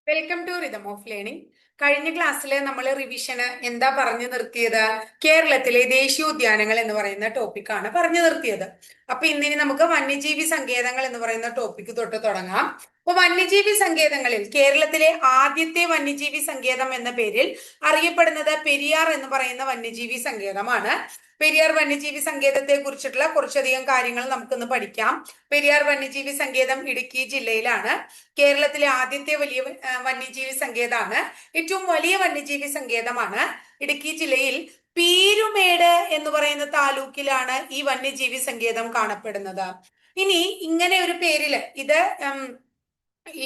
Welcome to rhythm of learning. കഴിഞ്ഞ ക്ലാസ്സിൽ നമ്മൾ റിവിഷന് എന്താ പറഞ്ഞു നിർത്തിയത്? കേരളത്തിലെ ദേശീയോദ്യാനങ്ങൾ എന്ന് പറയുന്ന ടോപ്പിക്കാണ് പറഞ്ഞു നിർത്തിയത്. അപ്പൊ ഇന്നിനി നമുക്ക് വന്യജീവി സങ്കേതങ്ങൾ എന്ന് പറയുന്ന ടോപ്പിക്ക് തൊട്ട് തുടങ്ങാം. അപ്പൊ വന്യജീവി സങ്കേതങ്ങളിൽ കേരളത്തിലെ ആദ്യത്തെ വന്യജീവി സങ്കേതം എന്ന പേരിൽ അറിയപ്പെടുന്നത് പെരിയാർ എന്ന് പറയുന്ന വന്യജീവി സങ്കേതമാണ്. പെരിയാർ വന്യജീവി സങ്കേതത്തെ കുറിച്ചിട്ടുള്ള കുറച്ചധികം കാര്യങ്ങൾ നമുക്കൊന്ന് പഠിക്കാം. പെരിയാർ വന്യജീവി സങ്കേതം ഇടുക്കി ജില്ലയിലാണ്. കേരളത്തിലെ ആദ്യത്തെ വലിയ വന്യജീവി സങ്കേതമാണ്. ഏറ്റവും വലിയ വന്യജീവി സങ്കേതമാണ്. ഇടുക്കി ജില്ലയിൽ പീരുമേട് എന്ന് പറയുന്ന താലൂക്കിലാണ് ഈ വന്യജീവി സങ്കേതം കാണപ്പെടുന്നത്. ഇനി ഇങ്ങനെ ഒരു പേരില് ഇത്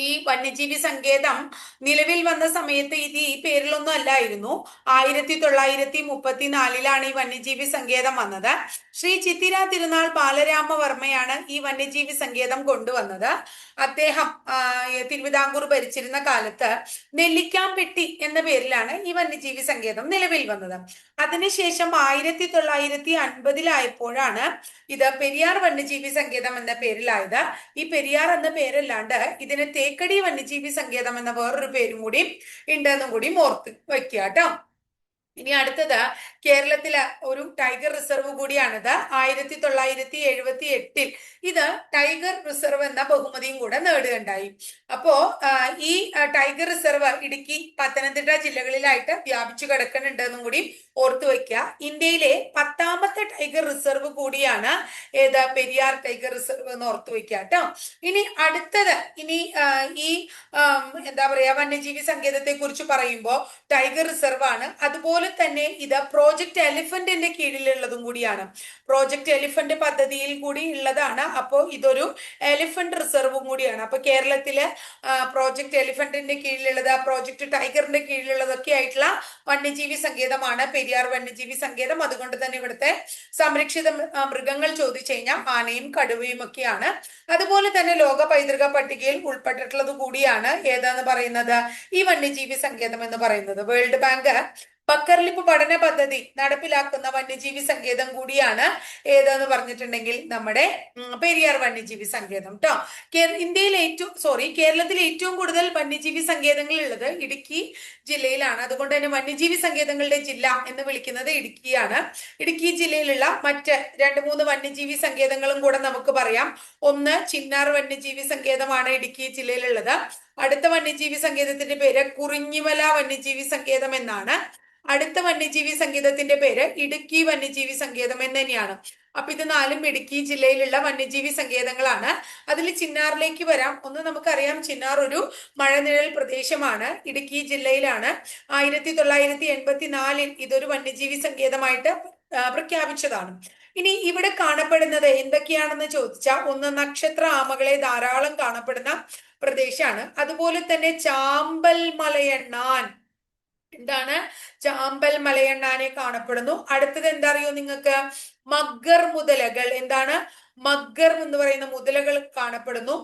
ഈ വന്യജീവി സങ്കേതം നിലവിൽ വന്ന സമയത്ത് ഇത് ഈ പേരിലൊന്നും അല്ലായിരുന്നു. 1934 ഈ വന്യജീവി സങ്കേതം വന്നത്. ശ്രീ ചിത്തിര തിരുനാൾ ബാലരാമവർമ്മയാണ് ഈ വന്യജീവി സങ്കേതം കൊണ്ടുവന്നത്. അദ്ദേഹം തിരുവിതാംകൂർ ഭരിച്ചിരുന്ന കാലത്ത് നെല്ലിക്കാംപെട്ടി എന്ന പേരിലാണ് ഈ വന്യജീവി സങ്കേതം നിലവിൽ വന്നത്. അതിനുശേഷം 1950 ഇത് പെരിയാർ വന്യജീവി സങ്കേതം എന്ന പേരിലായത്. ഈ പെരിയാർ എന്ന പേരല്ലാണ്ട് ഇതിന് തേക്കടി വന്യജീവി സങ്കേതം എന്ന വേറൊരു പേരും കൂടി ഉണ്ടെന്നും കൂടി ഓർത്ത് വെക്കുക കേട്ടോ. ഇനി അടുത്തത് കേരളത്തിലെ ഒരു ടൈഗർ റിസർവ് കൂടിയാണിത്. 1978 ഇത് ടൈഗർ റിസർവ് എന്ന ബഹുമതിയും കൂടെ നേടുകയുണ്ടായി. അപ്പോ ഈ ടൈഗർ റിസർവ് ഇടുക്കി, പത്തനംതിട്ട ജില്ലകളിലായിട്ട് വ്യാപിച്ചു കിടക്കുന്നുണ്ടെന്നും കൂടി ഓർത്തു വെക്കുക. ഇന്ത്യയിലെ 10ാമത്തെ ടൈഗർ റിസർവ് കൂടിയാണ് ഏത് പെരിയാർ ടൈഗർ റിസർവ് എന്ന് ഓർത്തു വെക്കുക കേട്ടോ. ഇനി അടുത്തത് ഈ എന്താ പറയാ വന്യജീവി സങ്കേതത്തെ കുറിച്ച് പറയുമ്പോൾ ടൈഗർ റിസർവ് ആണ്. അതുപോലെ തന്നെ ഇത് പ്രോജക്റ്റ് എലിഫന്റിന്റെ കീഴിലുള്ളതും കൂടിയാണ്. പ്രോജക്റ്റ് എലിഫന്റ് പദ്ധതിയിൽ കൂടി ഉള്ളതാണ്. അപ്പോൾ ഇതൊരു എലിഫന്റ് റിസർവും കൂടിയാണ്. അപ്പൊ കേരളത്തില് പ്രോജക്റ്റ് എലിഫന്റിന്റെ കീഴിലുള്ളത്, പ്രോജക്റ്റ് ടൈഗറിന്റെ കീഴിലുള്ളതൊക്കെ ആയിട്ടുള്ള വന്യജീവി സങ്കേതമാണ് പെരിയാർ വന്യജീവി സങ്കേതം. അതുകൊണ്ട് തന്നെ ഇവിടുത്തെ സംരക്ഷിത മൃഗങ്ങൾ ചോദിച്ചു കഴിഞ്ഞാൽ ആനയും കടുവയും ഒക്കെയാണ്. അതുപോലെ തന്നെ ലോക പൈതൃക പട്ടികയിൽ ഉൾപ്പെട്ടിട്ടുള്ളത് കൂടിയാണ് ഏതാന്ന് പറയുന്നത് ഈ വന്യജീവി സങ്കേതം എന്ന് പറയുന്നത്. വേൾഡ് ബാങ്ക് ബക്കർലിപ്പ് പഠന പദ്ധതി നടപ്പിലാക്കുന്ന വന്യജീവി സങ്കേതം കൂടിയാണ് ഏതെന്ന് പറഞ്ഞിട്ടുണ്ടെങ്കിൽ നമ്മുടെ പെരിയാർ വന്യജീവി സങ്കേതം കേട്ടോ. കേരളത്തിൽ ഏറ്റവും കൂടുതൽ വന്യജീവി സങ്കേതങ്ങൾ ഉള്ളത് ഇടുക്കി ജില്ലയിലാണ്. അതുകൊണ്ട് തന്നെ വന്യജീവി സങ്കേതങ്ങളുടെ ജില്ല എന്ന് വിളിക്കുന്നത് ഇടുക്കിയാണ്. ഇടുക്കി ജില്ലയിലുള്ള മറ്റ് 2-3 വന്യജീവി സങ്കേതങ്ങളും കൂടെ നമുക്ക് പറയാം. ഒന്ന് ചിന്നാർ വന്യജീവി സങ്കേതമാണ് ഇടുക്കി ജില്ലയിലുള്ളത്. അടുത്ത വന്യജീവി സങ്കേതത്തിന്റെ പേര് കുറിഞ്ഞിമല വന്യജീവി സങ്കേതം എന്നാണ്. അടുത്ത വന്യജീവി സങ്കേതത്തിന്റെ പേര് ഇടുക്കി വന്യജീവി സങ്കേതം എന്ന് തന്നെയാണ്. അപ്പൊ ഇത് 4ഉം ഇടുക്കി ജില്ലയിലുള്ള വന്യജീവി സങ്കേതങ്ങളാണ്. അതിൽ ചിന്നാറിലേക്ക് വരാം. ഒന്ന് നമുക്കറിയാം, ചിന്നാർ ഒരു മഴനിഴൽ പ്രദേശമാണ്, ഇടുക്കി ജില്ലയിലാണ്. 1984 ഇതൊരു വന്യജീവി സങ്കേതമായിട്ട് പ്രഖ്യാപിച്ചതാണ്. ഇനി ഇവിടെ കാണപ്പെടുന്നത് എന്തൊക്കെയാണെന്ന് ചോദിച്ചാൽ, ഒന്ന് നക്ഷത്ര ആമകളെ ധാരാളം കാണപ്പെടുന്ന പ്രദേശമാണ്. അതുപോലെ തന്നെ ചാമ്പൽ മലയണ്ണാൻ, എന്താണ് ചാമ്പൽ മലയണ്ണാനെ കാണപ്പെടുന്നു. അടുത്തത് എന്താ അറിയോ നിങ്ങൾക്ക്? മഗ്ഗർ മുതലകൾ, എന്താണ് മഗ്ഗർ എന്ന് പറയുന്ന മുതലകൾ കാണപ്പെടുന്നു.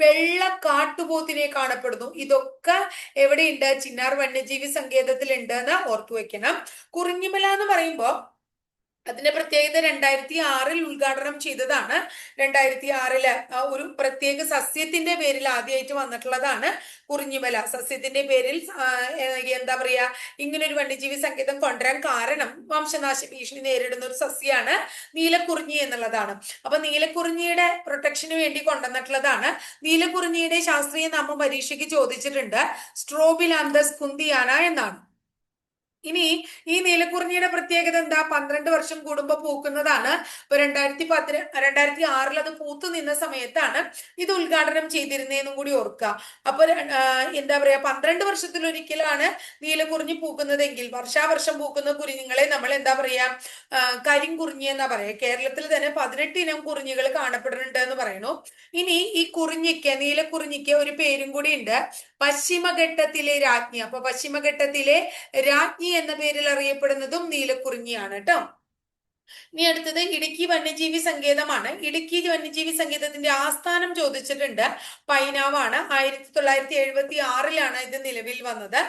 വെള്ള കാട്ടുപോത്തിനെ കാണപ്പെടുന്നു. ഇതൊക്കെ എവിടെയുണ്ട്? ചിന്നാർ വന്യജീവി സങ്കേതത്തിൽ ഉണ്ട് എന്ന് ഓർത്തു വെക്കണം. കുറിഞ്ഞിമല എന്ന് പറയുമ്പോൾ അതിന്റെ പ്രത്യേകത 2006 ഉദ്ഘാടനം ചെയ്തതാണ്. 2006 ഒരു പ്രത്യേക സസ്യത്തിന്റെ പേരിൽ ആദ്യമായിട്ട് വന്നിട്ടുള്ളതാണ് കുറിഞ്ഞിമല. സസ്യത്തിന്റെ പേരിൽ എന്താ പറയാ ഇങ്ങനെ ഒരു വന്യജീവി സങ്കേതം കൊണ്ടുവരാൻ കാരണം വംശനാശ ഭീഷണി നേരിടുന്ന ഒരു സസ്യമാണ് നീലക്കുറിഞ്ഞി എന്നുള്ളതാണ്. അപ്പൊ നീലക്കുറിഞ്ഞിയുടെ പ്രൊട്ടക്ഷന് വേണ്ടി കൊണ്ടുവന്നിട്ടുള്ളതാണ്. നീലക്കുറിഞ്ഞിയുടെ ശാസ്ത്രീയ നാമം പരീക്ഷയ്ക്ക് ചോദിച്ചിട്ടുണ്ട്, സ്ട്രോബിലാന്തസ് കുന്തിയാന എന്നാണ്. ഇനി ഈ നീലക്കുറിഞ്ഞിയുടെ പ്രത്യേകത എന്താ? 12 വർഷം കൂടുമ്പോൾ പൂക്കുന്നതാണ്. ഇപ്പൊ 2006 അത് പൂത്തു നിന്ന സമയത്താണ് ഇത് ഉദ്ഘാടനം ചെയ്തിരുന്നതെന്നും കൂടി ഓർക്കുക. അപ്പൊ എന്താ പറയാ 12 വർഷത്തിലൊരിക്കലാണ് നീലക്കുറിഞ്ഞി പൂക്കുന്നതെങ്കിൽ വർഷാവർഷം പൂക്കുന്ന കുറിഞ്ഞിങ്ങളെ നമ്മൾ എന്താ പറയാ കരിങ്കുറിഞ്ഞി എന്നാ പറയാ. കേരളത്തിൽ തന്നെ 18 ഇനം കുറിഞ്ഞികൾ കാണപ്പെടുന്നുണ്ട് എന്ന് പറയുന്നു. ഇനി ഈ നീലക്കുറിഞ്ഞിക്ക് ഒരു പേരും കൂടി ഉണ്ട്, പശ്ചിമഘട്ടത്തിലെ രാജ്ഞി. അപ്പൊ പശ്ചിമഘട്ടത്തിലെ രാജ്ഞി എന്ന പേരിൽ അറിയപ്പെടുന്നതും നീലക്കുറിഞ്ഞിയാണ് കേട്ടോ. ഇനി അടുത്തത് ഇടുക്കി വന്യജീവി സങ്കേതമാണ്. ഇടുക്കി വന്യജീവി സങ്കേതത്തിന്റെ ആസ്ഥാനം ചോദിച്ചിട്ടുണ്ട്. പൈനാവാണ്. 1976 ഇത് നിലവിൽ വന്നത്.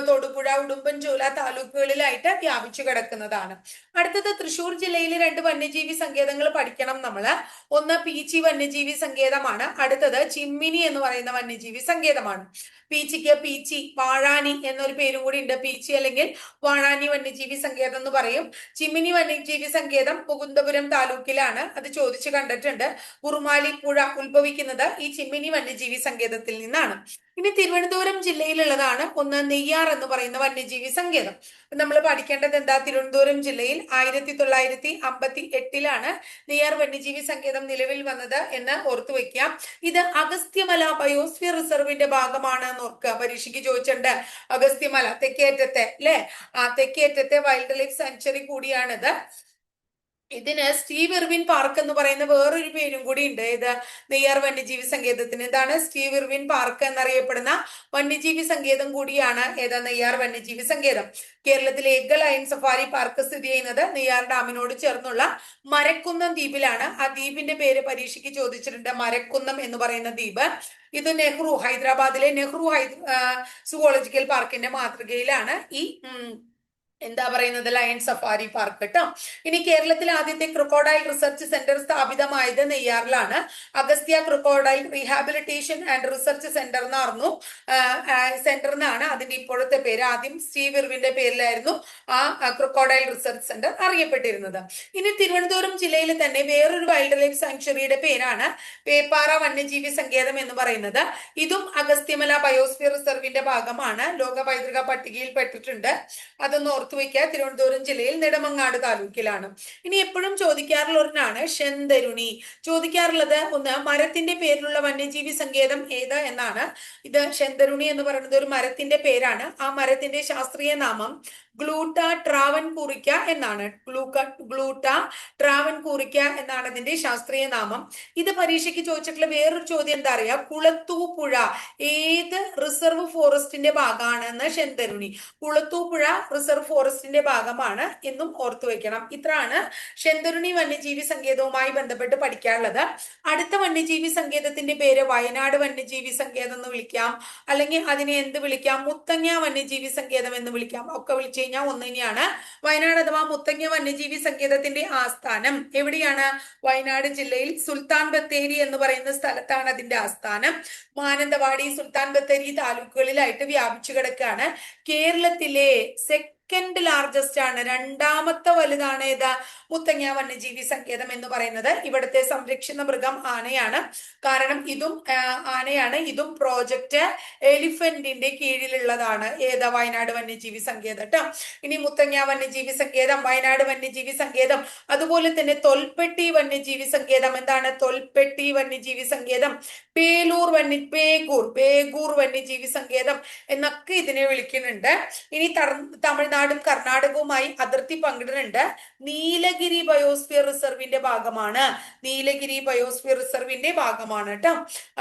തൊടുപുഴ, ഉടുമ്പൻചോല താലൂക്കുകളിലായിട്ട് വ്യാപിച്ചു കിടക്കുന്നതാണ്. അടുത്തത് തൃശ്ശൂർ ജില്ലയിലെ 2 വന്യജീവി സങ്കേതങ്ങൾ പഠിക്കണം നമ്മള്. ഒന്ന് പീച്ചി വന്യജീവി സങ്കേതമാണ്. അടുത്തത് ചിമ്മിനി എന്ന് പറയുന്ന വന്യജീവി സങ്കേതമാണ്. പീച്ചിക്ക് പീച്ചി വാഴാനി എന്നൊരു പേരും കൂടി ഉണ്ട്. പീച്ചി അല്ലെങ്കിൽ വാഴാനി വന്യജീവി സങ്കേതം എന്ന് പറയും. ചിമ്മിനി വന്യജീവി സങ്കേതം മുകുന്ദപുരം താലൂക്കിലാണ്. അത് ചോദിച്ചു കണ്ടിട്ടുണ്ട്. കുറുമാലി പുഴ ഉത്ഭവിക്കുന്നത് ഈ ചിമ്മിനി വന്യജീവി സങ്കേതത്തിൽ നിന്നാണ്. ഇനി തിരുവനന്തപുരം ജില്ലയിലുള്ളതാണ് ഒന്ന് നെയ്യാർ എന്ന് പറയുന്ന വന്യജീവി സങ്കേതം. നമ്മൾ പഠിക്കേണ്ടത് എന്താ? തിരുവനന്തപുരം ജില്ലയിൽ 1958 നെയ്യാർ വന്യജീവി സങ്കേതം നിലവിൽ വന്നത് എന്ന് ഓർത്തു വെക്കാം. ഇത് അഗസ്ത്യമല ബയോസ്ഫിയർ റിസർവിന്റെ ഭാഗമാണ് എന്ന് ഓർക്കുക. പരീക്ഷയ്ക്ക് ചോദിച്ചിട്ടുണ്ട്. അഗസ്ത്യമല തെക്കേറ്റത്തെ അല്ലെ, തെക്കേറ്റത്തെ വൈൽഡ് ലൈഫ് സാങ്ച്വറി കൂടിയാണിത്. ഇതിന് സ്റ്റീവ് ഇർവിൻ പാർക്ക് എന്ന് പറയുന്ന വേറൊരു പേരും കൂടി ഉണ്ട്. ഇത് നെയ്യാർ വന്യജീവി സങ്കേതത്തിന്. ഇതാണ് സ്റ്റീവ് ഇർവിൻ പാർക്ക് എന്നറിയപ്പെടുന്ന വന്യജീവി സങ്കേതം കൂടിയാണ് ഏതാ നെയ്യാർ വന്യജീവി സങ്കേതം. കേരളത്തിലെ ഏക ലയൺ സഫാരി പാർക്ക് സ്ഥിതി ചെയ്യുന്നത് നെയ്യാർ ഡാമിനോട് ചേർന്നുള്ള മരക്കുന്നം ദ്വീപിലാണ്. ആ ദ്വീപിന്റെ പേര് പരീക്ഷയ്ക്ക് ചോദിച്ചിട്ടുണ്ട്. മരക്കുന്നം എന്ന് പറയുന്ന ദ്വീപ്. ഇത് നെഹ്റു, ഹൈദരാബാദിലെ നെഹ്റു സുവോളജിക്കൽ പാർക്കിന്റെ മാതൃകയിലാണ് ഈ എന്താ പറയുന്നത് ലയൺ സഫാരി പാർക്ക് കേട്ടോ. ഇനി കേരളത്തിൽ ആദ്യത്തെ ക്രൊക്കോഡൈൽ റിസർച്ച് സെന്റർ സ്ഥാപിതമായത് നെയ്യാറിലാണ്. Agastya crocodile rehabilitation and research centre എന്നായിരുന്നു സെന്റർ എന്നാണ് അതിന്റെ ഇപ്പോഴത്തെ പേര്. ആദ്യം സ്റ്റീവ് ഇർവിന്റെ പേരിലായിരുന്നു ആ ക്രൊക്കോഡൈൽ റിസർച്ച് സെന്റർ അറിയപ്പെട്ടിരുന്നത്. ഇനി തിരുവനന്തപുരം ജില്ലയിൽ തന്നെ വേറൊരു വൈൽഡ് ലൈഫ് സാങ്ച്വറിയുടെ പേരാണ് പേപ്പാറ വന്യജീവി സങ്കേതം എന്ന് പറയുന്നത്. ഇതും അഗസ്ത്യമല ബയോസ്ഫിയർ റിസർവിന്റെ ഭാഗമാണ്. ലോക പൈതൃക പട്ടികയിൽ പെട്ടിട്ടുണ്ട്. അതൊന്ന് ഓർത്തു വയ്ക്കുക. തിരുവനന്തപുരം ജില്ലയിൽ നെടുമങ്ങാട് താലൂക്കിലാണ്. ഇനി എപ്പോഴും ചോദിക്കാറുള്ള ഒരെണ്ണാണ് ശെന്തരുണി. ചോദിക്കാറുള്ളത് ഒന്ന് മരത്തിന്റെ പേരിലുള്ള വന്യജീവി സങ്കേതം ഏത് എന്നാണ്. ഇത് ശെന്തരുണി എന്ന് പറയുന്നത് ഒരു മരത്തിന്റെ പേരാണ്. ആ മരത്തിന്റെ ശാസ്ത്രീയ നാമം ഗ്ലൂട്ട ട്രാവൻകൂറിക്ക എന്നാണ്. ഗ്ലൂട്ട ട്രാവൻകൂറിക്ക എന്നാണ് ഇതിന്റെ ശാസ്ത്രീയ നാമം. ഇത് പരീക്ഷയ്ക്ക് ചോദിച്ചിട്ടുള്ള വേറൊരു ചോദ്യം എന്താ അറിയാ? കുളത്തൂപ്പുഴ ഏത് റിസർവ് ഫോറസ്റ്റിന്റെ ഭാഗമാണ് എന്ന് ശെന്തരുണി. കുളത്തൂപ്പുഴ റിസർവ് ഫോറസ്റ്റിന്റെ ഭാഗമാണ് എന്നും ഓർത്തു വെക്കണം. ഇത്രയാണ് ശെന്തരുണി വന്യജീവി സങ്കേതവുമായി ബന്ധപ്പെട്ട് പഠിക്കാനുള്ളത്. അടുത്ത വന്യജീവി സങ്കേതത്തിന്റെ പേര് വയനാട് വന്യജീവി സങ്കേതം എന്ന് വിളിക്കാം, അല്ലെങ്കിൽ അതിനെ എന്ത് വിളിക്കാം? മുത്തങ്ങ വന്യജീവി സങ്കേതം എന്ന് വിളിക്കാം. ഒക്കെ വിളിച്ചു കഴിഞ്ഞാൽ ഒന്ന് തന്നെയാണ്. വയനാട് അഥവാ മുത്തങ്ങ വന്യജീവി സങ്കേതത്തിന്റെ ആസ്ഥാനം എവിടെയാണ്? വയനാട് ജില്ലയിൽ സുൽത്താൻ ബത്തേരി എന്ന് പറയുന്ന സ്ഥലത്താണ് അതിന്റെ ആസ്ഥാനം. മാനന്തവാടി, സുൽത്താൻ ബത്തേരി താലൂക്കുകളിലായിട്ട് വ്യാപിച്ചു കിടക്കുകയാണ്. കേരളത്തിലെ സെക്കൻഡ് ലാർജസ്റ്റ് ആണ്, രണ്ടാമത്തെ വലുതാണ് ഏതാ? മുത്തങ്ങ വന്യജീവി സങ്കേതം എന്ന് പറയുന്നത്. ഇവിടുത്തെ സംരക്ഷിത മൃഗം ആനയാണ്. കാരണം ഇതും ആനയാണ്. ഇതും പ്രോജക്റ്റ് എലിഫന്റിന്റെ കീഴിലുള്ളതാണ്. ഏതാ? വയനാട് വന്യജീവി സങ്കേതം കേട്ടോ. ഇനി മുത്തങ്ങ വന്യജീവി സങ്കേതം, വയനാട് വന്യജീവി സങ്കേതം, അതുപോലെ തന്നെ തൊൽപ്പെട്ടി വന്യജീവി സങ്കേതം. എന്താണ് തൊൽപ്പെട്ടി വന്യജീവി സങ്കേതം? ബേഗൂർ വന്യജീവി സങ്കേതം എന്നൊക്കെ ഇതിനെ വിളിക്കുന്നുണ്ട്. ഇനി തമിഴ്നാടും കർണാടകവുമായി അതിർത്തി പങ്കിടുന്നുണ്ട്. നീലഗിരി ബയോസ്ഫിയർ റിസർവിന്റെ ഭാഗമാണ്. നീലഗിരി ബയോസ്ഫിയർ റിസർവിന്റെ ഭാഗമാണ് കേട്ടോ.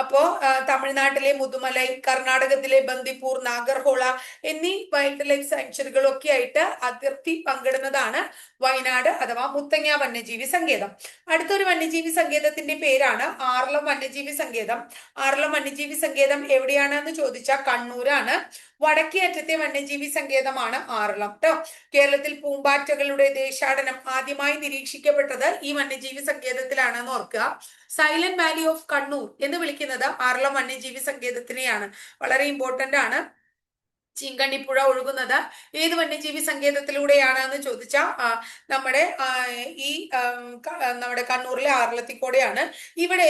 അപ്പോ തമിഴ്നാട്ടിലെ മുതുമലൈ, കർണാടകത്തിലെ ബന്ദിപ്പൂർ, നാഗർഹോള എന്നീ വൈൽഡ് ലൈഫ് സാങ്ച്വറികളൊക്കെ ആയിട്ട് അതിർത്തി പങ്കിടുന്നതാണ് വയനാട് അഥവാ മുത്തങ്ങ വന്യജീവി സങ്കേതം. അടുത്തൊരു വന്യജീവി സങ്കേതത്തിന്റെ പേരാണ് ആറളം വന്യജീവി സങ്കേതം. ആറളം വന്യജീവി സങ്കേതം എവിടെയാണെന്ന് ചോദിച്ചാൽ കണ്ണൂരാണ്. വടക്കേ അറ്റത്തെ വന്യജീവി സങ്കേതമാണ് ആറളം കേട്ടോ. കേരളത്തിൽ പൂമ്പാറ്റകളുടെ ദേശാടനം ആദ്യമായി നിരീക്ഷിക്കപ്പെട്ടത് ഈ വന്യജീവി സങ്കേതത്തിലാണെന്ന് ഓർക്കുക. സൈലന്റ് വാലി ഓഫ് കണ്ണൂർ എന്ന് വിളിക്കുന്നത് ആറളം വന്യജീവി സങ്കേതത്തിനെയാണ്. വളരെ ഇമ്പോർട്ടന്റ് ആണ്. ചീങ്കണ്ണിപ്പുഴ ഒഴുകുന്നത് ഏത് വന്യജീവി സങ്കേതത്തിലൂടെയാണ് എന്ന് ചോദിച്ചാൽ നമ്മുടെ നമ്മുടെ കണ്ണൂരിലെ ആറളത്തിക്കൂടെയാണ്. ഇവിടെ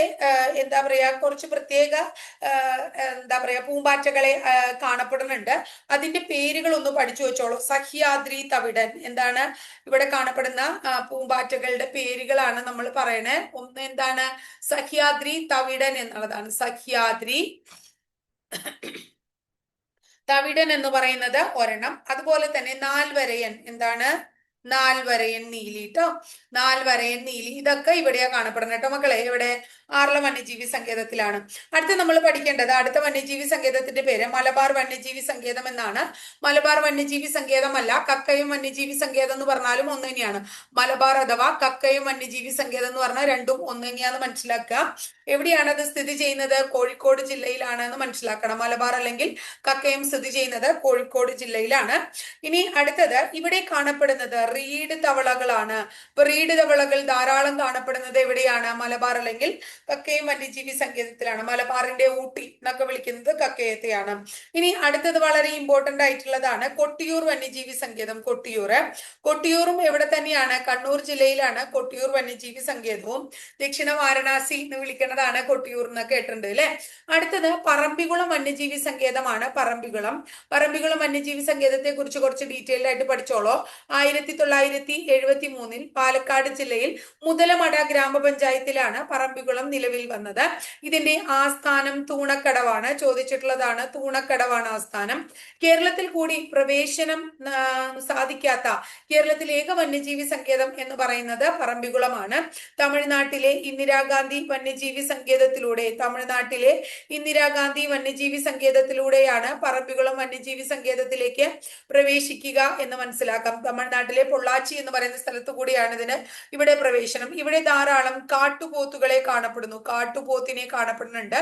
എന്താ പറയാ കുറച്ച് പ്രത്യേക എന്താ പറയാ പൂമ്പാറ്റകളെ കാണപ്പെടുന്നുണ്ട്. അതിന്റെ പേരുകൾ ഒന്ന് പഠിച്ചു വെച്ചോളൂ. സഹ്യാദ്രി തവിടൻ. എന്താണ് ഇവിടെ കാണപ്പെടുന്ന പൂമ്പാറ്റകളുടെ പേരുകളാണ് നമ്മൾ പറയണേ. ഒന്ന് എന്താണ്? സഹ്യാദ്രി തവിടൻ എന്നുള്ളതാണ്. സഹ്യാദ്രി തവിടൻ എന്ന് പറയുന്നത് ഒരെണ്ണം. അതുപോലെ തന്നെ നാൽവരയൻ. എന്താണ്? നാൽവരയൻ നീലി കേട്ടോ. നാൽവരയൻ നീലി ഇതൊക്കെ ഇവിടെയാ കാണപ്പെടുന്നത് കേട്ടോ മക്കളെ. ഇവിടെ ആറളം വന്യജീവി സങ്കേതത്തിലാണ്. അടുത്ത നമ്മൾ പഠിക്കേണ്ടത് അടുത്ത വന്യജീവി സങ്കേതത്തിന്റെ പേര് മലബാർ വന്യജീവി സങ്കേതം എന്നാണ്. മലബാർ വന്യജീവി സങ്കേതമല്ല, കക്കയം വന്യജീവി സങ്കേതം എന്ന് പറഞ്ഞാലും ഒന്ന് തന്നെയാണ്. മലബാർ അഥവാ കക്കയം വന്യജീവി സങ്കേതം എന്ന് പറഞ്ഞാൽ രണ്ടും ഒന്ന് തന്നെയാന്ന് മനസ്സിലാക്കുക. എവിടെയാണ് അത് സ്ഥിതി ചെയ്യുന്നത്? കോഴിക്കോട് ജില്ലയിലാണ് എന്ന് മനസ്സിലാക്കണം. മലബാർ അല്ലെങ്കിൽ കക്കയം സ്ഥിതി ചെയ്യുന്നത് കോഴിക്കോട് ജില്ലയിലാണ്. ഇനി അടുത്തത് ഇവിടെ കാണപ്പെടുന്നത് റീഡ് തവളകളാണ്. ഇപ്പൊ റീഡ് തവളകൾ ധാരാളം കാണപ്പെടുന്നത് എവിടെയാണ്? മലബാർ അല്ലെങ്കിൽ കക്കയം വന്യജീവി സങ്കേതത്തിലാണ്. മലബാറിന്റെ ഊട്ടി എന്നൊക്കെ വിളിക്കുന്നത് കക്കയത്തെയാണ്. ഇനി അടുത്തത് വളരെ ഇമ്പോർട്ടന്റ് ആയിട്ടുള്ളതാണ് കൊട്ടിയൂർ വന്യജീവി സങ്കേതം. കൊട്ടിയൂറും എവിടെ തന്നെയാണ്? കണ്ണൂർ ജില്ലയിലാണ് കൊട്ടിയൂർ വന്യജീവി സങ്കേതവും. ദക്ഷിണ വാരണാസി എന്ന് വിളിക്കുന്നതാണ് കൊട്ടിയൂർ എന്ന് കേട്ടിട്ടുണ്ട് അല്ലെ. അടുത്തത് പറമ്പിക്കുളം വന്യജീവി സങ്കേതമാണ്. പറമ്പിക്കുളം വന്യജീവി സങ്കേതത്തെ കുറിച്ച് കുറച്ച് ഡീറ്റെയിൽഡ് ആയിട്ട് പഠിച്ചോളൂ. 1973 പാലക്കാട് ജില്ലയിൽ മുതലമട ഗ്രാമപഞ്ചായത്തിലാണ് പറമ്പിക്കുളം നിലവിൽ വന്നത്. ഇതിന്റെ ആസ്ഥാനം തൂണക്കടവാണ്. ചോദിച്ചിട്ടുള്ളതാണ്, തൂണക്കടവാണ് ആസ്ഥാനം. കേരളത്തിൽ കൂടി പ്രവേശനം സാധിക്കാത്ത കേരളത്തിലെ ഏക വന്യജീവി സങ്കേതം എന്ന് പറയുന്നത് പറമ്പിക്കുളമാണ്. തമിഴ്നാട്ടിലെ ഇന്ദിരാഗാന്ധി വന്യജീവി സങ്കേതത്തിലൂടെയാണ് പറമ്പിക്കുളം വന്യജീവി സങ്കേതത്തിലേക്ക് പ്രവേശിക്കുക എന്ന് മനസ്സിലാക്കാം. തമിഴ്നാട്ടിലെ പൊള്ളാച്ചി എന്ന് പറയുന്ന സ്ഥലത്തു കൂടിയാണ് ഇവിടെ പ്രവേശനം. ഇവിടെ ധാരാളം കാട്ടുപോത്തുകളെ കാണപ്പെടുന്നു. കാട്ടുപോത്തിനെ കാണപ്പെടുന്നുണ്ട്.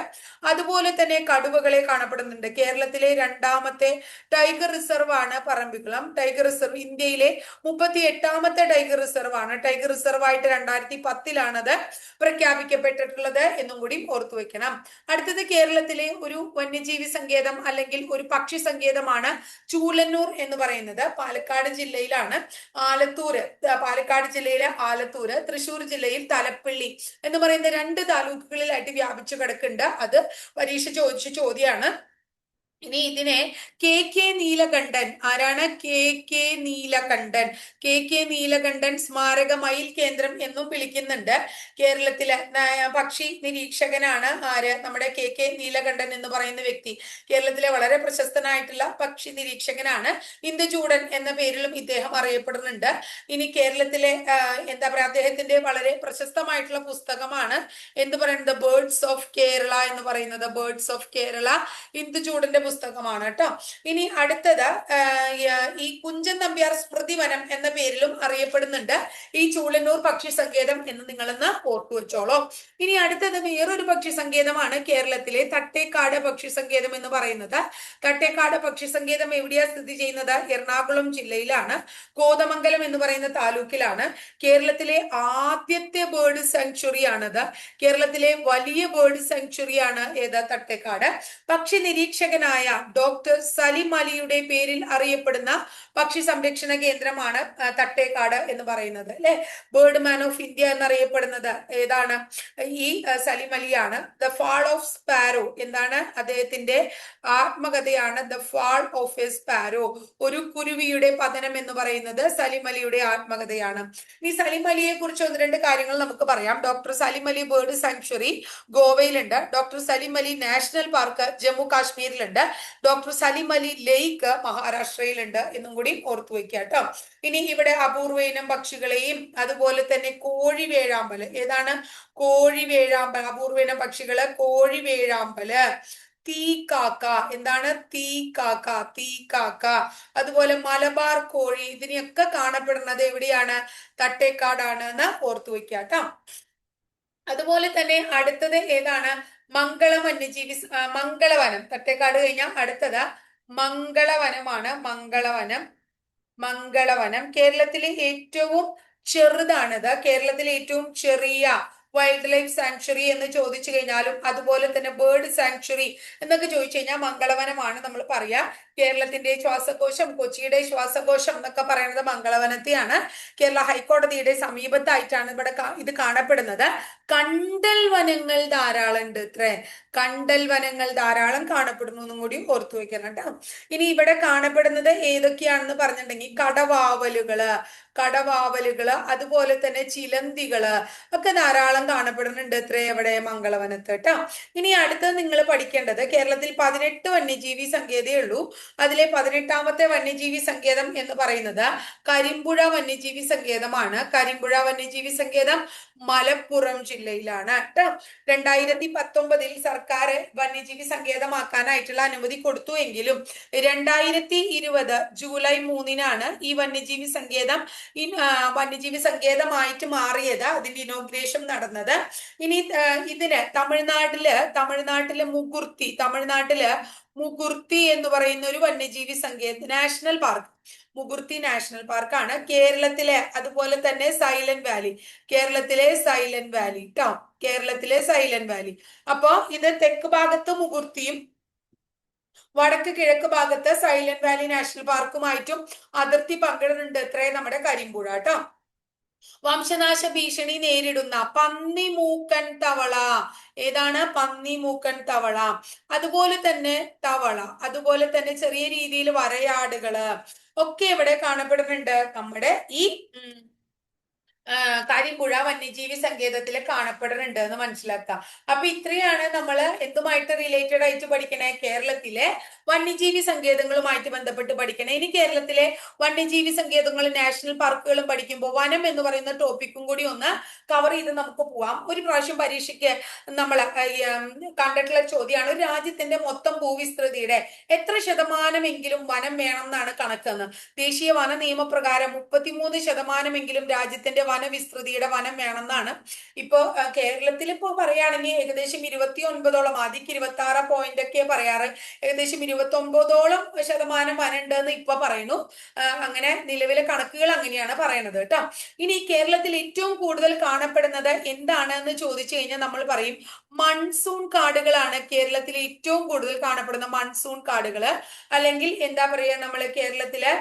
അതുപോലെ തന്നെ കടുവകളെ കാണപ്പെടുന്നുണ്ട്. കേരളത്തിലെ രണ്ടാമത്തെ ടൈഗർ റിസർവ് ആണ് പറമ്പിക്കുളം. ടൈഗർ റിസർവ് ഇന്ത്യയിലെ 38ാമത്തെ ടൈഗർ റിസർവ് ആണ്. ടൈഗർ റിസർവ് ആയിട്ട് 2010 പ്രഖ്യാപിക്കപ്പെട്ടിട്ടുള്ളത് എന്നും കൂടി ഓർത്തു വെക്കണം. അടുത്തത് കേരളത്തിലെ ഒരു വന്യജീവി സങ്കേതം അല്ലെങ്കിൽ ഒരു പക്ഷി സങ്കേതമാണ് ചൂലന്നൂർ എന്ന് പറയുന്നത്. പാലക്കാട് ജില്ലയിലാണ്. പാലക്കാട് ജില്ലയിലെ ആലത്തൂര്, തൃശ്ശൂർ ജില്ലയിൽ തലപ്പള്ളി എന്ന് പറയുന്ന 2 താലൂക്കുകളിലായിട്ട് വ്യാപിച്ചു കിടക്കുന്നുണ്ട്. അത് പരീക്ഷ ചോദിച്ച ചോദ്യമാണ്. ഇനി ഇതിനെ കെ നീലകണ്ഠൻ, ആരാണ്? കെ നീലകണ്ഠൻ സ്മാരക മയിൽ കേന്ദ്രം എന്നും വിളിക്കുന്നുണ്ട്. കേരളത്തിലെ പക്ഷി നിരീക്ഷകനാണ് ആര്? നമ്മുടെ കെ നീലകണ്ഠൻ എന്ന് പറയുന്ന വ്യക്തി. കേരളത്തിലെ വളരെ പ്രശസ്തനായിട്ടുള്ള പക്ഷി നിരീക്ഷകനാണ്. ഇന്ദുചൂടൻ എന്ന പേരിലും ഇദ്ദേഹം അറിയപ്പെടുന്നുണ്ട്. ഇനി കേരളത്തിലെ എന്താ പറയാ, അദ്ദേഹത്തിന്റെ വളരെ പ്രശസ്തമായിട്ടുള്ള പുസ്തകമാണ് എന്ത് പറയുന്നത്? ബേർഡ്സ് ഓഫ് കേരള എന്ന് പറയുന്നത്. ബേർഡ്സ് ഓഫ് കേരള ഇന്ദുചൂടന്റെ പുസ്തകമാണ് കേട്ടോ. ഇനി അടുത്തത് ഈ കുഞ്ചൻ നമ്പ്യാർ സ്മൃതി വനം എന്ന പേരിലും അറിയപ്പെടുന്നുണ്ട് ഈ ചൂളന്നൂർ പക്ഷി സങ്കേതം എന്ന് നിങ്ങളൊന്ന് ഓർത്തു വെച്ചോളൂ. ഇനി അടുത്തത് വേറൊരു പക്ഷി സങ്കേതമാണ് കേരളത്തിലെ തട്ടേക്കാട് പക്ഷി സങ്കേതം എന്ന് പറയുന്നത്. തട്ടേക്കാട് പക്ഷി സങ്കേതം എവിടെയാ സ്ഥിതി ചെയ്യുന്നത്? എറണാകുളം ജില്ലയിലാണ്. കോതമംഗലം എന്ന് പറയുന്ന താലൂക്കിലാണ്. കേരളത്തിലെ ആദ്യത്തെ ബേർഡ് സാങ്ച്വറി ആണത്. കേരളത്തിലെ വലിയ ബേർഡ് സാങ്ച്വറിയാണ് ഏത്? തട്ടേക്കാട്. പക്ഷി നിരീക്ഷകനായ ഡോക്ടർ സലിം അലിയുടെ പേരിൽ അറിയപ്പെടുന്ന പക്ഷി സംരക്ഷണ കേന്ദ്രമാണ് തട്ടേക്കാട് എന്ന് പറയുന്നത് അല്ലെ. ബേർഡ് മാൻ ഓഫ് ഇന്ത്യ എന്നറിയപ്പെടുന്നത് ഏതാണ്? ഈ സലിം അലിയാണ്. ദ ഫാൾ ഓഫ് സ്പാരോ എന്താണ്? അദ്ദേഹത്തിന്റെ ആത്മകഥയാണ് the fall of a sparrow, ഒരു കുരുവിയുടെ പതനം എന്ന് പറയുന്നത് സലിം അലിയുടെ ആത്മകഥയാണ്. ഈ സലിം അലിയെ കുറിച്ച് 1-2 കാര്യങ്ങൾ നമുക്ക് പറയാം. Doctor Salim Ali bird sanctuary ഗോവയിലുണ്ട്. Doctor Salim Ali national park Jammu കാശ്മീരിലുണ്ട്. ഡോക്ടർ സലിം അലി ലേക്ക് മഹാരാഷ്ട്രയിലുണ്ട് എന്നും കൂടി ഓർത്തു വെക്കുക കേട്ടോ. ഇനി ഇവിടെ അപൂർവ ഇനം പക്ഷികളെയും അതുപോലെ തന്നെ കോഴിവേഴാമ്പല്, ഏതാണ്? കോഴിവേഴാമ്പൽ. അപൂർവ ഇനം പക്ഷികള് കോഴിവേഴാമ്പല്, തീക്കാക്ക, എന്താണ്? തീക്കാക്ക. അതുപോലെ മലബാർ കോഴി, ഇതിനെയൊക്കെ കാണപ്പെടുന്നത് എവിടെയാണ്? തട്ടേക്കാടാണ് എന്ന് ഓർത്തു വെക്കുക കേട്ടോ. അതുപോലെ തന്നെ അടുത്തത് ഏതാണ്? മംഗളം വന്യജീവി മംഗളവനം. തട്ടേക്കാട് കഴിഞ്ഞാൽ അടുത്തത് മംഗളവനമാണ്. മംഗളവനം കേരളത്തിലെ ഏറ്റവും ചെറുതാണിത്. കേരളത്തിലെ ഏറ്റവും ചെറിയ വൈൽഡ് ലൈഫ് സാങ്ച്വറി എന്ന് ചോദിച്ചു കഴിഞ്ഞാലും അതുപോലെ തന്നെ ബേർഡ് സാങ്ച്വറി എന്നൊക്കെ ചോദിച്ചു കഴിഞ്ഞാൽ മംഗളവനമാണ് നമ്മൾ പറയാ. കേരളത്തിന്റെ ശ്വാസകോശം, കൊച്ചിയുടെ ശ്വാസകോശം എന്നൊക്കെ പറയുന്നത് മംഗളവനത്തെയാണ്. കേരള ഹൈക്കോടതിയുടെ സമീപത്തായിട്ടാണ് ഇവിടെ ഇത് കാണപ്പെടുന്നത്. കണ്ടൽ വനങ്ങൾ ധാരാളം ഉണ്ട്. കണ്ടൽ വനങ്ങൾ ധാരാളം കാണപ്പെടുന്നു എന്നും കൂടി ഓർത്തു വെക്കണം കേട്ടോ. ഇനി ഇവിടെ കാണപ്പെടുന്നത് ഏതൊക്കെയാണെന്ന് പറഞ്ഞിട്ടുണ്ടെങ്കിൽ കടവാവലുകള്, അതുപോലെ തന്നെ ചിലന്തികള് ഒക്കെ ധാരാളം കാണപ്പെടുന്നുണ്ട്. എവിടെ? മംഗളവനത്ത് കേട്ടോ. ഇനി അടുത്തത് നിങ്ങൾ പഠിക്കേണ്ടത്, കേരളത്തിൽ 18 വന്യജീവി സങ്കേതേ ഉള്ളൂ. അതിലെ 18ാമത്തെ വന്യജീവി സങ്കേതം എന്ന് പറയുന്നത് കരിമ്പുഴ വന്യജീവി സങ്കേതമാണ്. കരിമ്പുഴ വന്യജീവി സങ്കേതം മലപ്പുറം ജില്ലയിലാണ് കേട്ടോ. 2019 സർക്കാർ വന്യജീവി സങ്കേതമാക്കാനായിട്ടുള്ള അനുമതി കൊടുത്തു എങ്കിലും 2020 ജൂലൈ 3-നാണ് ഈ വന്യജീവി സങ്കേതം വന്യജീവി സങ്കേതമായിട്ട് മാറിയത്. അതിന്റെ ഇനോഗ്രേഷൻ നടന്നത്. ഇനി ഇതിന് തമിഴ്നാട്ടില് മുകുർത്തി എന്ന് പറയുന്ന ഒരു വന്യജീവി സങ്കേതം, നാഷണൽ പാർക്ക്, മുകുർത്തി നാഷണൽ പാർക്കാണ്. അതുപോലെ തന്നെ കേരളത്തിലെ സൈലന്റ് വാലി ട്ടോ, കേരളത്തിലെ സൈലന്റ് വാലി. അപ്പോ ഇത് തെക്ക് ഭാഗത്ത് മുകുർത്തിയും വടക്ക് കിഴക്ക് ഭാഗത്ത് സൈലന്റ് വാലി നാഷണൽ പാർക്കുമായിട്ടും അതിർത്തി പങ്കിടുന്നുണ്ട് നമ്മുടെ കരിമ്പുഴ ട്ടോ. വംശനാശ ഭീഷണി നേരിടുന്ന പന്നിമൂക്കൻ തവള ഏതാണ്? പന്നിമൂക്കൻ തവള. അതുപോലെ തന്നെ ചെറിയ രീതിയിൽ വരയാടുകള് ഒക്കെ ഇവിടെ കാണപ്പെടുന്നുണ്ട് നമ്മുടെ ഈ കരിമ്പുഴ വന്യജീവി സങ്കേതത്തിൽ കാണപ്പെടുന്നുണ്ട് എന്ന് മനസ്സിലാക്കാം. അപ്പൊ ഇത്രയാണ് നമ്മൾ എന്തുമായിട്ട് റിലേറ്റഡ് ആയിട്ട് പഠിക്കണേ? കേരളത്തിലെ വന്യജീവി സങ്കേതങ്ങളുമായിട്ട് ബന്ധപ്പെട്ട് പഠിക്കണേ. ഇനി കേരളത്തിലെ വന്യജീവി സങ്കേതങ്ങളും നാഷണൽ പാർക്കുകളും പഠിക്കുമ്പോൾ വനം എന്ന് പറയുന്ന ടോപ്പിക്കും കൂടി ഒന്ന് കവർ ചെയ്ത് നമുക്ക് പോവാം. ഒരു പ്രാവശ്യം പരീക്ഷയ്ക്ക് നമ്മൾ കണ്ടിട്ടുള്ള ചോദ്യമാണ്, ഒരു രാജ്യത്തിന്റെ മൊത്തം ഭൂവിസ്തൃതിയുടെ എത്ര ശതമാനമെങ്കിലും വനം വേണം എന്നാണ് കണക്കെന്ന്. ദേശീയ വന നിയമപ്രകാരം 33% രാജ്യത്തിന്റെ വനവിസ്തൃതിയുടെ വനം വേണമെന്നാണ്. ഇപ്പോ കേരളത്തിൽ ഇപ്പോ പറയുകയാണെങ്കിൽ ഏകദേശം 29ഓളം, ആദ്യക്ക് 26 പോയിന്റ് ഒക്കെ പറയാറ്, ഏകദേശം 29% വനം ഉണ്ടെന്ന് ഇപ്പൊ പറയുന്നു. അങ്ങനെ നിലവിലെ കണക്കുകൾ അങ്ങനെയാണ് പറയണത് കേട്ടോ. ഇനി കേരളത്തിൽ ഏറ്റവും കൂടുതൽ കാണപ്പെടുന്നത് എന്താണ് എന്ന് ചോദിച്ചു കഴിഞ്ഞാൽ നമ്മൾ പറയും മൺസൂൺ കാടുകളാണ്. കേരളത്തിൽ ഏറ്റവും കൂടുതൽ കാണപ്പെടുന്ന മൺസൂൺ കാടുകള്, അല്ലെങ്കിൽ എന്താ പറയാ, നമ്മള് കേരളത്തിലെ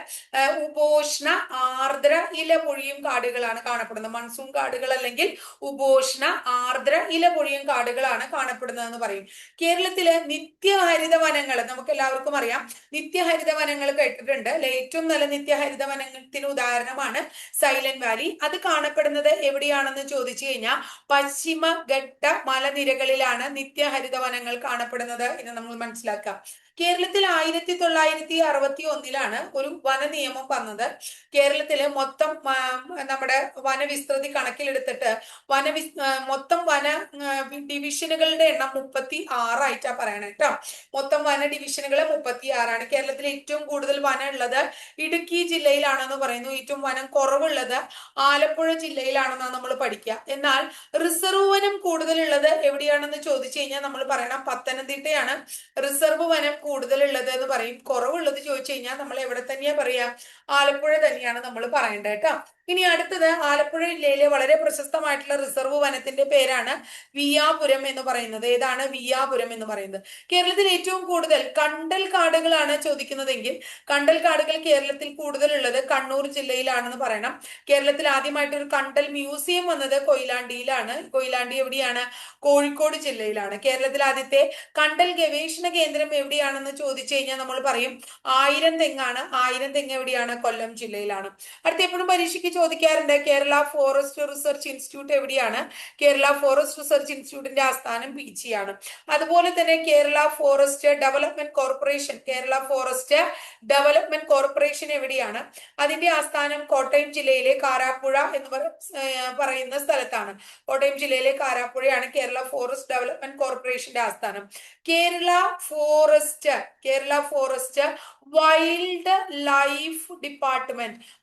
ഉപോഷ്ണ ആർദ്ര ഇല പൊഴിയും കാടുകളാണ് കാണപ്പെടുന്നത്. മൺസൂൺ കാടുകൾ അല്ലെങ്കിൽ ഉപോഷ്ണ ആർദ്ര ഇല പൊഴിയും കാടുകളാണ് കാണപ്പെടുന്നതെന്ന് പറയും. കേരളത്തിലെ നിത്യഹരിത വനങ്ങൾ നമുക്ക് എല്ലാവർക്കും അറിയാം. നിത്യഹരിത വനങ്ങൾ കേട്ടിട്ടുണ്ട്. ഏറ്റവും നല്ല നിത്യഹരിത വനത്തിന് ഉദാഹരണമാണ് സൈലന്റ് വാലി. അത് കാണപ്പെടുന്നത് എവിടെയാണെന്ന് ചോദിച്ചു കഴിഞ്ഞാൽ പശ്ചിമഘട്ട മലനിരകളിലാണ് നിത്യഹരിത വനങ്ങൾ കാണപ്പെടുന്നത് എന്ന് നമ്മൾ മനസ്സിലാക്കാം. കേരളത്തിൽ 1961 ഒരു വന നിയമം വന്നത്. കേരളത്തിലെ മൊത്തം നമ്മുടെ വനവിസ്തൃതി കണക്കിലെടുത്തിട്ട് മൊത്തം വന ഡിവിഷനുകളുടെ എണ്ണം 36 ആയിട്ടാ പറയണേ കേട്ടോ. മൊത്തം വന ഡിവിഷനുകൾ 36. കേരളത്തിൽ ഏറ്റവും കൂടുതൽ വനം ഉള്ളത് ഇടുക്കി ജില്ലയിലാണെന്ന് പറയുന്നു. ഏറ്റവും വനം കുറവുള്ളത് ആലപ്പുഴ ജില്ലയിലാണെന്നാണ് നമ്മൾ പഠിക്കുക. എന്നാൽ റിസർവ് വനം കൂടുതലുള്ളത് എവിടെയാണെന്ന് ചോദിച്ചു കഴിഞ്ഞാൽ നമ്മൾ പറയണം പത്തനംതിട്ടയാണ് റിസർവ് വനം കൂടുതലുള്ളത് എന്ന് പറയും. കുറവുള്ളത് ചോദിച്ചു കഴിഞ്ഞാൽ നമ്മൾ എവിടെ തന്നെയാ പറയാ? ആലപ്പുഴ തന്നെയാണ് നമ്മൾ പറയേണ്ടത് കേട്ടോ. ഇനി അടുത്തത് ആലപ്പുഴ ജില്ലയിലെ വളരെ പ്രശസ്തമായിട്ടുള്ള റിസർവ് വനത്തിന്റെ പേരാണ് വിയാപുരം എന്ന് പറയുന്നത്. ഏതാണ് വിയാപുരം എന്ന് പറയുന്നത്? കേരളത്തിൽ ഏറ്റവും കൂടുതൽ കണ്ടൽ കാടുകളാണ് ചോദിക്കുന്നതെങ്കിൽ കണ്ടൽ കാടുകൾ കേരളത്തിൽ കൂടുതലുള്ളത് കണ്ണൂർ ജില്ലയിലാണെന്ന് പറയണം. കേരളത്തിൽ ആദ്യമായിട്ട് ഒരു കണ്ടൽ മ്യൂസിയം വന്നത് കൊയിലാണ്ടിയിലാണ്. കൊയിലാണ്ടി എവിടെയാണ്? കോഴിക്കോട് ജില്ലയിലാണ്. കേരളത്തിൽ ആദ്യത്തെ കണ്ടൽ ഗവേഷണ കേന്ദ്രം എവിടെയാണെന്ന് ചോദിച്ചു കഴിഞ്ഞാൽ നമ്മൾ പറയും ആയിരം തെങ്ങാണ്. ആയിരം തെങ്ങ് എവിടെയാണ്? കൊല്ലം ജില്ലയിലാണ്. അടുത്ത എപ്പോഴും പരീക്ഷയ്ക്ക് ചോദിക്കാറുണ്ട് കേരള ഫോറസ്റ്റ് റിസർച്ച് ഇൻസ്റ്റിറ്റ്യൂട്ട് എവിടെയാണ്? കേരള ഫോറസ്റ്റ് റിസർച്ച് ഇൻസ്റ്റിറ്റ്യൂട്ടിന്റെ ആസ്ഥാനം പീച്ചിയാണ്. അതുപോലെ തന്നെ കേരള ഫോറസ്റ്റ് ഡെവലപ്മെന്റ് കോർപ്പറേഷൻ എവിടെയാണ്? അതിന്റെ ആസ്ഥാനം കോട്ടയം ജില്ലയിലെ കാരാപ്പുഴ എന്ന് പറയുന്ന സ്ഥലത്താണ്. കോട്ടയം ജില്ലയിലെ കാരാപ്പുഴയാണ് കേരള ഫോറസ്റ്റ് ഡെവലപ്മെന്റ് കോർപ്പറേഷന്റെ ആസ്ഥാനം. കേരള ഫോറസ്റ്റ്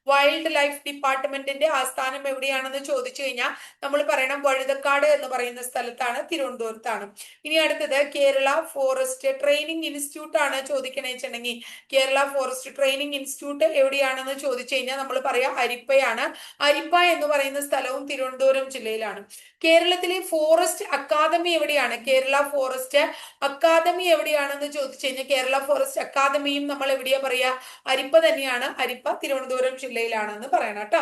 വൈൽഡ് ലൈഫ് ഡിപ്പാർട്ട്മെന്റിന്റെ ആസ്ഥാനം എവിടെയാണെന്ന് ചോദിച്ചു കഴിഞ്ഞാൽ നമ്മൾ പറയണം വഴുതക്കാട് എന്ന് പറയുന്ന സ്ഥലത്താണ്, തിരുവനന്തപുരത്താണ്. ഇനി അടുത്തത് കേരള ഫോറസ്റ്റ് ട്രെയിനിങ് ഇൻസ്റ്റിറ്റ്യൂട്ട് ആണ് ചോദിക്കണേ വെച്ചിട്ടുണ്ടെങ്കിൽ കേരള ഫോറസ്റ്റ് ട്രെയിനിങ് ഇൻസ്റ്റിറ്റ്യൂട്ട് എവിടെയാണെന്ന് ചോദിച്ചു കഴിഞ്ഞാൽ നമ്മൾ പറയാം അരിപ്പയാണ്. അരിപ്പ എന്ന് പറയുന്ന സ്ഥലവും തിരുവനന്തപുരം ജില്ലയിലാണ്. കേരളത്തിലെ ഫോറസ്റ്റ് അക്കാദമി എവിടെയാണ്? കേരള ഫോറസ്റ്റ് അക്കാദമി എവിടെയാണെന്ന് ചോദിച്ചു കഴിഞ്ഞാൽ കേരള ഫോറസ്റ്റ് അക്കാദമിയും നമ്മൾ എവിടെയാ പറയാ? അരിപ്പ തന്നെയാണ്. അരിപ്പ തിരുവനന്തപുരം ജില്ലയിലാണെന്ന് പറയണം കേട്ടോ.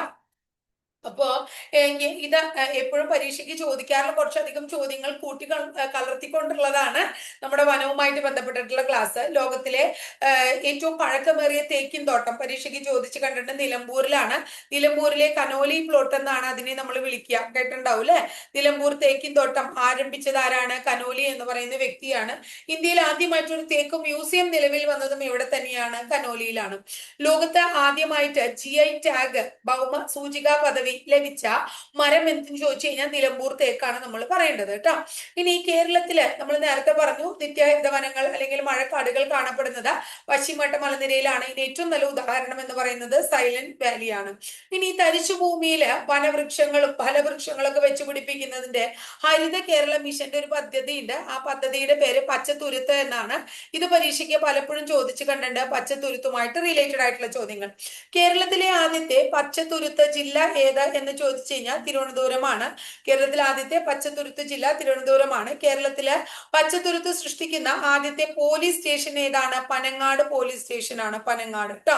അപ്പോ ഇത് എപ്പോഴും പരീക്ഷയ്ക്ക് ചോദിക്കാറുള്ള കുറച്ചധികം ചോദ്യങ്ങൾ കലർത്തിക്കൊണ്ടുള്ളതാണ് നമ്മുടെ വനവുമായിട്ട് ബന്ധപ്പെട്ടിട്ടുള്ള ക്ലാസ്. ലോകത്തിലെ ഏറ്റവും പഴക്കമേറിയ തേക്കിൻ തോട്ടം പരീക്ഷയ്ക്ക് ചോദിച്ചു കണ്ടിട്ട് നിലമ്പൂരിലാണ്. നിലമ്പൂരിലെ കനോലി പ്ലോട്ട് എന്നാണ് അതിനെ നമ്മൾ വിളിക്കുക, കേട്ടിട്ടുണ്ടാവും അല്ലെ. നിലമ്പൂർ തേക്കിൻ തോട്ടം ആരംഭിച്ചത് ആരാണ്? കനോലി എന്ന് പറയുന്ന വ്യക്തിയാണ്. ഇന്ത്യയിൽ ആദ്യമായിട്ടൊരു തേക്ക് മ്യൂസിയം നിലവിൽ വന്നതും ഇവിടെ തന്നെയാണ്, കനോലിയിലാണ്. ലോകത്ത് ആദ്യമായിട്ട് GI ടാഗ് ഭൗമ സൂചികാ പദവി ലഭിച്ച മരം എന്തെന്ന് ചോദിച്ചു കഴിഞ്ഞാൽ നിലമ്പൂർ തേക്കാണ് നമ്മൾ പറയേണ്ടത് കേട്ടോ. ഇനി കേരളത്തില് നമ്മൾ നേരത്തെ പറഞ്ഞു നിത്യഹരിത വനങ്ങൾ അല്ലെങ്കിൽ മഴക്കാടുകൾ കാണപ്പെടുന്നത് പശ്ചിമഘട്ട മലനിരയിലാണ്. ഇതിന് ഏറ്റവും നല്ല ഉദാഹരണം എന്ന് പറയുന്നത് സൈലന്റ് വാലിയാണ്. ഇനി തരിശുഭൂമിയില് വനവൃക്ഷങ്ങളും ഫലവൃക്ഷങ്ങളൊക്കെ വെച്ച് പിടിപ്പിക്കുന്നതിന്റെ ഹരിത കേരള മിഷന്റെ ഒരു പദ്ധതി ഉണ്ട്. ആ പദ്ധതിയുടെ പേര് പച്ചത്തുരുത്ത് എന്നാണ്. ഇത് പരീക്ഷയ്ക്ക് പലപ്പോഴും ചോദിച്ചു കണ്ടിട്ടുണ്ട്, പച്ചത്തുരുത്തുമായിട്ട് റിലേറ്റഡ് ആയിട്ടുള്ള ചോദ്യങ്ങൾ. കേരളത്തിലെ ആദ്യത്തെ പച്ചത്തുരുത്ത് ജില്ല ഏത് എന്ന് ചോദിച്ചു കഴിഞ്ഞാൽ തിരുവനന്തപുരമാണ്. കേരളത്തിലെ ആദ്യത്തെ പച്ചത്തുരുത്ത് ജില്ല തിരുവനന്തപുരമാണ്. കേരളത്തിലെ പച്ചത്തുരുത്ത് സൃഷ്ടിക്കുന്ന ആദ്യത്തെ പോലീസ് സ്റ്റേഷൻ ഏതാണ്? പനങ്ങാട് പോലീസ് സ്റ്റേഷൻ ആണ്, പനങ്ങാട് കേട്ടോ.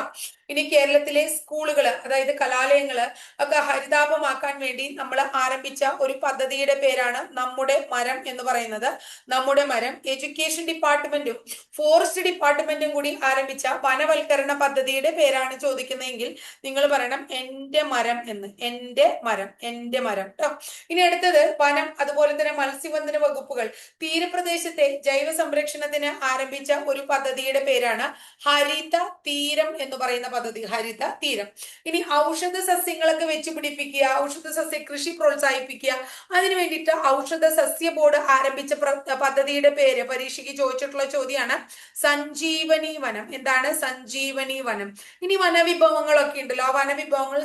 ഇനി കേരളത്തിലെ സ്കൂളുകൾ, അതായത് കലാലയങ്ങള് ഒക്കെ ഹരിതാപമാക്കാൻ വേണ്ടി നമ്മൾ ആരംഭിച്ച ഒരു പദ്ധതിയുടെ പേരാണ് നമ്മുടെ മരം എന്ന് പറയുന്നത്. നമ്മുടെ മരം. എഡ്യൂക്കേഷൻ ഡിപ്പാർട്ട്മെന്റും ഫോറസ്റ്റ് ഡിപ്പാർട്ട്മെന്റും കൂടി ആരംഭിച്ച വനവൽക്കരണ പദ്ധതിയുടെ പേരാണ് ചോദിക്കുന്നതെങ്കിൽ നിങ്ങൾ പറയണം എന്റെ മരം എന്ന്. എന്റെ മരം, എന്റെ മരം കേട്ടോ. ഇനി അടുത്തത് വനം അതുപോലെ തന്നെ മത്സ്യബന്ധന വകുപ്പുകൾ തീരപ്രദേശത്തെ ജൈവ സംരക്ഷണത്തിന് ആരംഭിച്ച ഒരു പദ്ധതിയുടെ പേരാണ് ഹരിത തീരം എന്ന് പറയുന്ന പദ്ധതി, ഹരിത തീരം. ഇനി ഔഷധ സസ്യങ്ങളൊക്കെ വെച്ച് പിടിപ്പിക്കുക, ഔഷധ സസ്യ കൃഷി പ്രോത്സാഹിപ്പിക്കുക, അതിനു വേണ്ടിയിട്ട് ഔഷധ സസ്യ ബോർഡ് ആരംഭിച്ച പദ്ധതിയുടെ പേര് പരീക്ഷയ്ക്ക് ചോദിച്ചിട്ടുള്ള ചോദ്യമാണ് സഞ്ജീവനി വനം. എന്താണ് സഞ്ജീവനി വനം? ഇനി വനവിഭവങ്ങളൊക്കെ ഉണ്ടല്ലോ, ആ വനവിഭവങ്ങൾ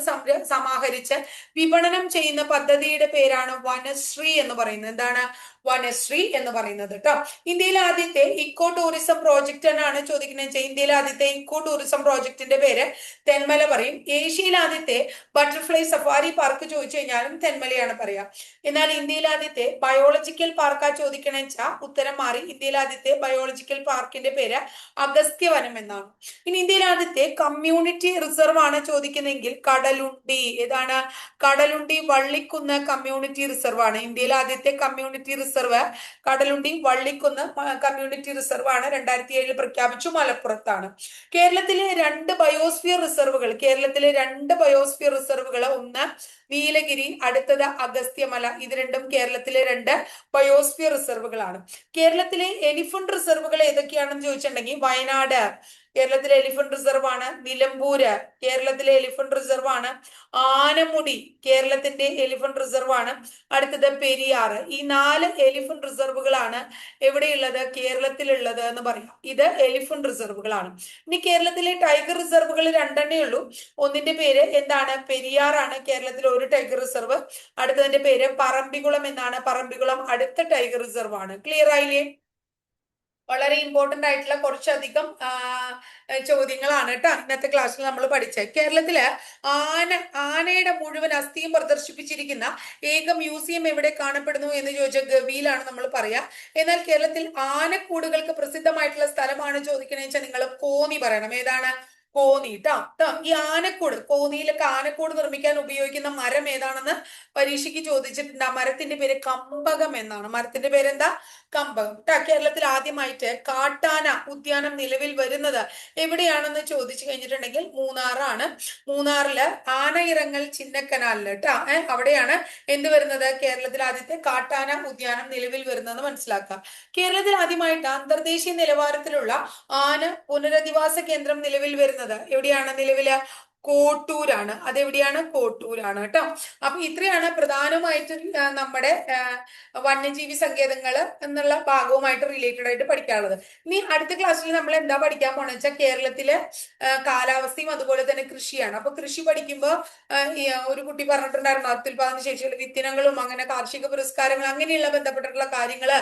സമാഹരിച്ച് വിപണനം ചെയ്യുന്ന പദ്ധതിയുടെ പേരാണ് വനശ്രീ എന്ന് പറയുന്നത്. എന്താണ് വനശ്രീ എന്ന് പറയുന്നത് കേട്ടോ. ഇന്ത്യയിലെ ആദ്യത്തെ ഇക്കോ ടൂറിസം പ്രോജക്റ്റ് എന്നാണ് ചോദിക്കുന്നത്. ഇന്ത്യയിലെ ആദ്യത്തെ ഇക്കോ ടൂറിസം പ്രോജക്റ്റിന്റെ പേര് തെന്മല പറയും. ഏഷ്യയിലെ ആദ്യത്തെ ബട്ടർഫ്ലൈ സഫാരി പാർക്ക് ചോദിച്ചു കഴിഞ്ഞാലും തെന്മലയാണ് പറയാ. എന്നാൽ ഇന്ത്യയിലെ ആദ്യത്തെ ബയോളജിക്കൽ പാർക്കാ ചോദിക്കണേ വെച്ചാൽ ഉത്തരം മാറി. ഇന്ത്യയിലെ ആദ്യത്തെ ബയോളജിക്കൽ പാർക്കിന്റെ പേര് അഗസ്ത്യവനം എന്നാണ്. ഇനി ഇന്ത്യയിലെ ആദ്യത്തെ കമ്മ്യൂണിറ്റി റിസർവ് ആണ് ചോദിക്കുന്നതെങ്കിൽ കടലുണ്ടി. ഏതാണ്? കടലുണ്ടി വള്ളിക്കുന്ന് കമ്മ്യൂണിറ്റി റിസർവ് ആണ്. ഇന്ത്യയിലെ ആദ്യത്തെ community reserve Kadalundi Vallikkunnu community reserve ആണ്. 2007 പ്രഖ്യാപിച്ചു, മലപ്പുറത്താണ്. കേരളത്തിലെ രണ്ട് ബയോസ്ഫിയർ റിസർവുകൾ, കേരളത്തിലെ രണ്ട് ബയോസ്ഫിയർ റിസർവുകൾ, ഒന്ന് നീലഗിരി, അടുത്തത് അഗസ്ത്യമല. ഇത് രണ്ടും കേരളത്തിലെ രണ്ട് ബയോസ്ഫിയർ റിസർവുകളാണ്. കേരളത്തിലെ എലിഫന്റ് റിസർവുകൾ ഏതൊക്കെയാണെന്ന് ചോദിച്ചിട്ടുണ്ടെങ്കിൽ വയനാട് കേരളത്തിലെ എലിഫന്റ് റിസർവ് ആണ്. നിലമ്പൂര് കേരളത്തിലെ എലിഫന്റ് റിസർവ് ആണ്. ആനമുടി കേരളത്തിന്റെ എലിഫന്റ് റിസർവ് ആണ്. അടുത്തത് പെരിയാർ. ഈ 4 എലിഫന്റ് റിസർവുകളാണ് എവിടെയുള്ളത്? കേരളത്തിലുള്ളത് എന്ന് പറയാം. ഇത് എലിഫന്റ് റിസർവുകളാണ്. ഇനി കേരളത്തിലെ ടൈഗർ റിസർവുകൾ രണ്ടെണ്ണേ ഉള്ളൂ. ഒന്നിന്റെ പേര് എന്താണ്? പെരിയാറാണ് കേരളത്തിലെ ഒരു ടൈഗർ റിസർവ്. അടുത്തതിന്റെ പേര് പറമ്പിക്കുളം എന്നാണ്. പറമ്പിക്കുളം അടുത്ത ടൈഗർ റിസർവ് ആണ്. ക്ലിയർ ആയില്ലേ? വളരെ ഇമ്പോർട്ടന്റ് ആയിട്ടുള്ള കുറച്ചധികം ചോദ്യങ്ങളാണ് കേട്ടോ ഇന്നത്തെ ക്ലാസ്സിൽ നമ്മൾ പഠിച്ചത്. കേരളത്തില് ആനയുടെ മുഴുവൻ അസ്ഥിയും പ്രദർശിപ്പിച്ചിരിക്കുന്ന ഏക മ്യൂസിയം എവിടെ കാണപ്പെടുന്നു എന്ന് ചോദിച്ചാൽ ഗവിയിലാണ് നമ്മൾ പറയാ. എന്നാൽ കേരളത്തിൽ ആനക്കൂടുകൾക്ക് പ്രസിദ്ധമായിട്ടുള്ള സ്ഥലമാണ് ചോദിക്കണേ വെച്ചാൽ നിങ്ങൾ കോന്നി പറയണം. ഏതാണ്? കോന്നി ട്ടോ. ഈ ആനക്കൂട്, കോന്നിയിലൊക്കെ ആനക്കൂട് നിർമ്മിക്കാൻ ഉപയോഗിക്കുന്ന മരം ഏതാണെന്ന് പരീക്ഷയ്ക്ക് ചോദിച്ചിട്ടുണ്ട്. ആ മരത്തിന്റെ പേര് കമ്പകം എന്നാണ്. മരത്തിന്റെ പേരെന്താ? കമ്പകം ട്ടോ. കേരളത്തിൽ ആദ്യമായിട്ട് കാട്ടാന ഉദ്യാനം നിലവിൽ വരുന്നത് എവിടെയാണെന്ന് ചോദിച്ചു കഴിഞ്ഞിട്ടുണ്ടെങ്കിൽ മൂന്നാറാണ്. മൂന്നാറില് ആനയിറങ്ങൽ ചിന്നക്കനാലില് ട്ടോ. അവിടെയാണ് എന്ത് വരുന്നത്? കേരളത്തിൽ ആദ്യത്തെ കാട്ടാന ഉദ്യാനം നിലവിൽ വരുന്നതെന്ന് മനസ്സിലാക്കുക. കേരളത്തിൽ ആദ്യമായിട്ട് അന്തർദേശീയ നിലവാരത്തിലുള്ള ആന പുനരധിവാസ കേന്ദ്രം നിലവിൽ വരുന്നത് എവിടെയാണ്? നിലവില് കോട്ടൂരാണ്. അതെവിടെയാണ്? കോട്ടൂരാണ് കേട്ടോ. അപ്പൊ ഇത്രയാണ് പ്രധാനമായിട്ട് നമ്മുടെ വന്യജീവി സങ്കേതങ്ങൾ എന്നുള്ള ഭാഗവുമായിട്ട് റിലേറ്റഡ് ആയിട്ട് പഠിക്കാനുള്ളത്. ഇനി അടുത്ത ക്ലാസ്സിൽ നമ്മൾ എന്താ പഠിക്കാൻ പോണെന്ന് വെച്ചാൽ കേരളത്തിലെ കാലാവസ്ഥയും അതുപോലെ തന്നെ കൃഷിയാണ്. അപ്പൊ കൃഷി പഠിക്കുമ്പോൾ ഒരു കുട്ടി പറഞ്ഞിട്ടുണ്ടായിരുന്നു അത്യുൽപാദന ശേഷിയുള്ള വിത്തിനങ്ങളും അങ്ങനെ കാർഷിക പുരസ്കാരങ്ങൾ അങ്ങനെയുള്ള ബന്ധപ്പെട്ടിട്ടുള്ള കാര്യങ്ങള്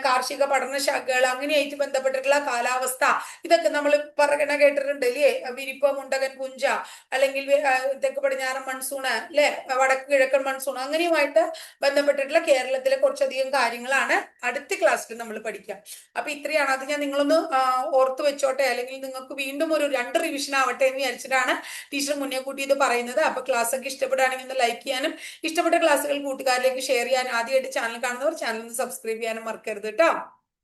കാർഷിക പഠനശാഖകൾ അങ്ങനെയായിട്ട് ബന്ധപ്പെട്ടിട്ടുള്ള കാലാവസ്ഥ ഇതൊക്കെ നമ്മൾ പറയണ കേട്ടിട്ടുണ്ട് അല്ലേ? വിരിപ്പ്, മുണ്ടകൻ, പുഞ്ച, അല്ലെങ്കിൽ തെക്ക് പടിഞ്ഞാറൻ മൺസൂണ് അല്ലെ, വടക്ക് കിഴക്കൻ മൺസൂൺ, അങ്ങനെയുമായിട്ട് ബന്ധപ്പെട്ടിട്ടുള്ള കേരളത്തിലെ കുറച്ചധികം കാര്യങ്ങളാണ് അടുത്ത ക്ലാസ്സിൽ നമ്മൾ പഠിക്കുക. അപ്പൊ ഇത്രയാണ്. അത് ഞാൻ നിങ്ങളൊന്ന് ഓർത്ത് വെച്ചോട്ടെ, അല്ലെങ്കിൽ നിങ്ങൾക്ക് വീണ്ടും ഒരു 2 റിവിഷൻ ആവട്ടെ എന്ന് വിചാരിച്ചിട്ടാണ് ടീച്ചർ മുന്നേ കൂട്ടി ഇത് പറയുന്നത്. അപ്പൊ ക്ലാസ് ഒക്കെ ഇഷ്ടപ്പെടുകയാണെങ്കിൽ ഒന്ന് ലൈക്ക് ചെയ്യാനും ഇഷ്ടപ്പെട്ട ക്ലാസ്സുകൾ കൂട്ടുകാരിലേക്ക് ഷെയർ ചെയ്യാൻ, ആദ്യമായിട്ട് ചാനൽ കാണുന്നവർ ചാനൽ ഒന്ന് സബ്സ്ക്രൈബ് ചെയ്യാനും മറക്കരുത് കേട്ടോ.